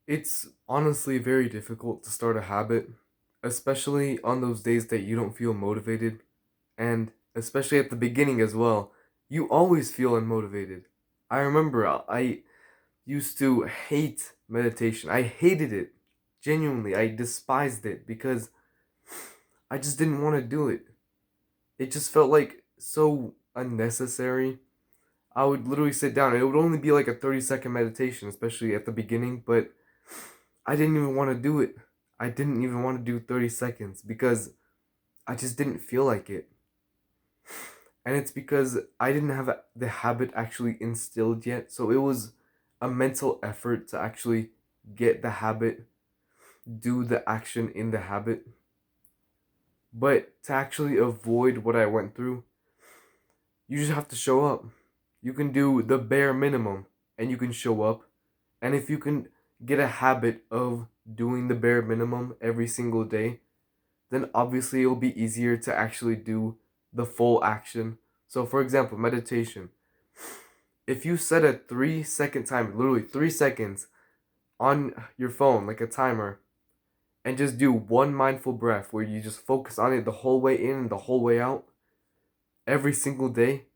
It's honestly very difficult to start a habit, especially on those days that you don't feel motivated, and especially at the beginning as well. You always feel unmotivated. I remember I used to hate meditation. I hated it. Genuinely, I despised it because I just didn't want to do it. It just felt like so unnecessary. I would literally sit down. It would only be like a 30-second meditation, especially at the beginning, but I didn't even want to do it. I didn't even want to do 30 seconds because I just didn't feel like it. And it's because I didn't have the habit actually instilled yet. So it was a mental effort to actually get the habit, do the action in the habit. But to actually avoid what I went through, you just have to show up. You can do the bare minimum and you can show up. And if you can get a habit of doing the bare minimum every single day, then obviously it'll be easier to actually do the full action. So, for example, meditation. If you set a 3 second timer, literally 3 seconds on your phone, like a timer, and just do one mindful breath where you just focus on it the whole way in and the whole way out every single day,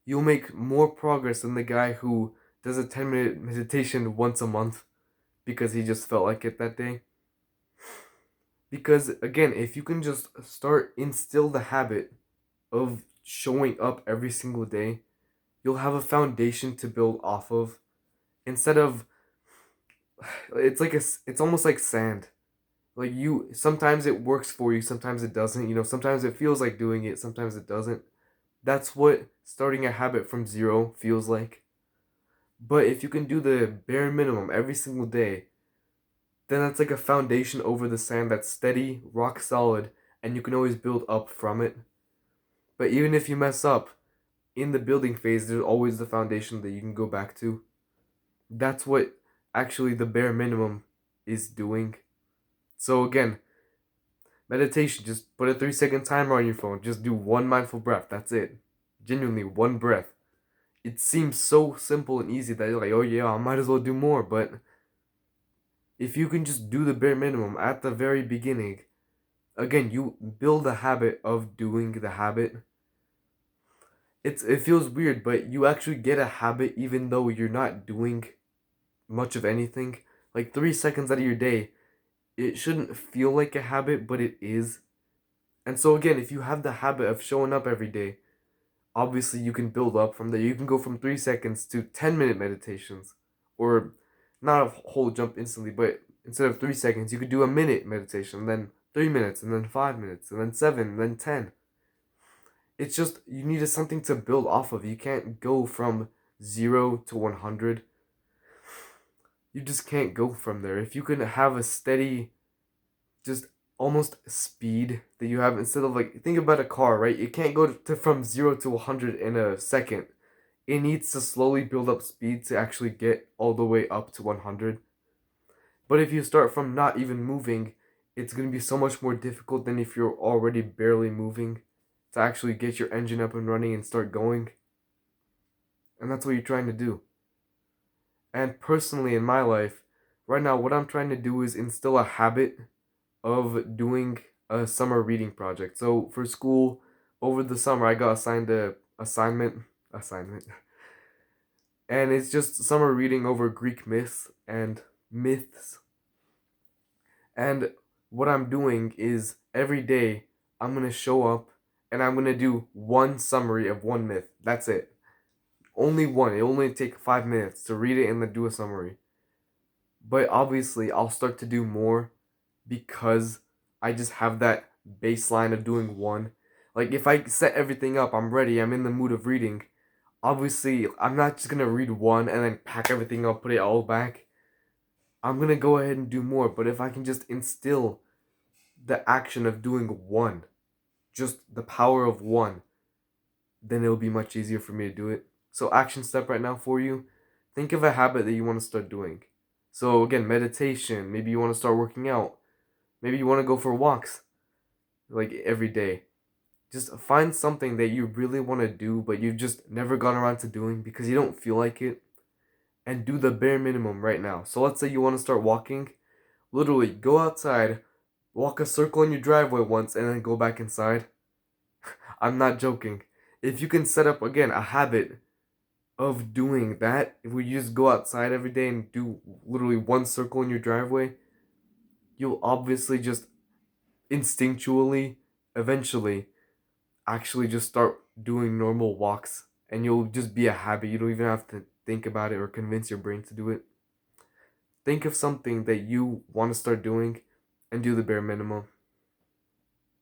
you'll make more progress than the guy who does a 10-minute meditation once a month because he just felt like it that day. Because again, if you can just start instill the habit of showing up every single day, you'll have a foundation to build off of instead of it's almost like sand. Like you sometimes it works for you, sometimes it doesn't. Sometimes it feels like doing it, sometimes it doesn't. That's what starting a habit from zero feels like. But if you can do the bare minimum every single day, then that's like a foundation over the sand that's steady, rock solid, and you can always build up from it. But even if you mess up, in the building phase, there's always the foundation that you can go back to. That's what actually the bare minimum is doing. So again, meditation, just put a 3 second timer on your phone. Just do one mindful breath. That's it. Genuinely, one breath. It seems so simple and easy that you're like, oh yeah, I might as well do more. But if you can just do the bare minimum at the very beginning, again, you build a habit of doing the habit. It feels weird, but you actually get a habit even though you're not doing much of anything. Like 3 seconds out of your day, it shouldn't feel like a habit, but it is. And so again, if you have the habit of showing up every day, obviously you can build up from there. You can go from 3 seconds to 10-minute meditations, or not a whole jump instantly, but instead of 3 seconds, you could do a minute meditation, then 3 minutes, and then 5 minutes, and then seven, and then 10. It's just you need something to build off of. You can't go from 0 to 100. You just can't go from there. If you can have a steady, just almost speed that you have instead of like think about a car, right? It can't go to from 0 to 100 in a second. It needs to slowly build up speed to actually get all the way up to 100. But if you start from not even moving, it's going to be so much more difficult than if you're already barely moving to actually get your engine up and running and start going. And that's what you're trying to do. And personally, in my life, right now, what I'm trying to do is instill a habit of doing a summer reading project. So for school, over the summer, I got assigned a assignment, and it's just summer reading over Greek myths. And what I'm doing is every day I'm gonna show up and I'm gonna do one summary of one myth. That's it. Only one. It only take 5 minutes to read it and then do a summary. But obviously, I'll start to do more because I just have that baseline of doing one. Like, if I set everything up, I'm ready, I'm in the mood of reading. Obviously, I'm not just gonna read one and then pack everything up, put it all back. I'm gonna go ahead and do more, but if I can just instill the action of doing one, just the power of one, then it'll be much easier for me to do it. So, action step right now for you, think of a habit that you want to start doing. So, again, meditation, maybe you want to start working out, maybe you want to go for walks like every day. Just find something that you really want to do, but you've just never gone around to doing because you don't feel like it. and do the bare minimum right now. So let's say you want to start walking. Literally, go outside, walk a circle in your driveway once, and then go back inside. I'm not joking. If you can set up, again, a habit of doing that, if we just go outside every day and do literally one circle in your driveway, you'll obviously just instinctually, eventually, actually just start doing normal walks. And you'll just be a habit. You don't even have to think about it or convince your brain to do it. Think of something that you want to start doing and do the bare minimum.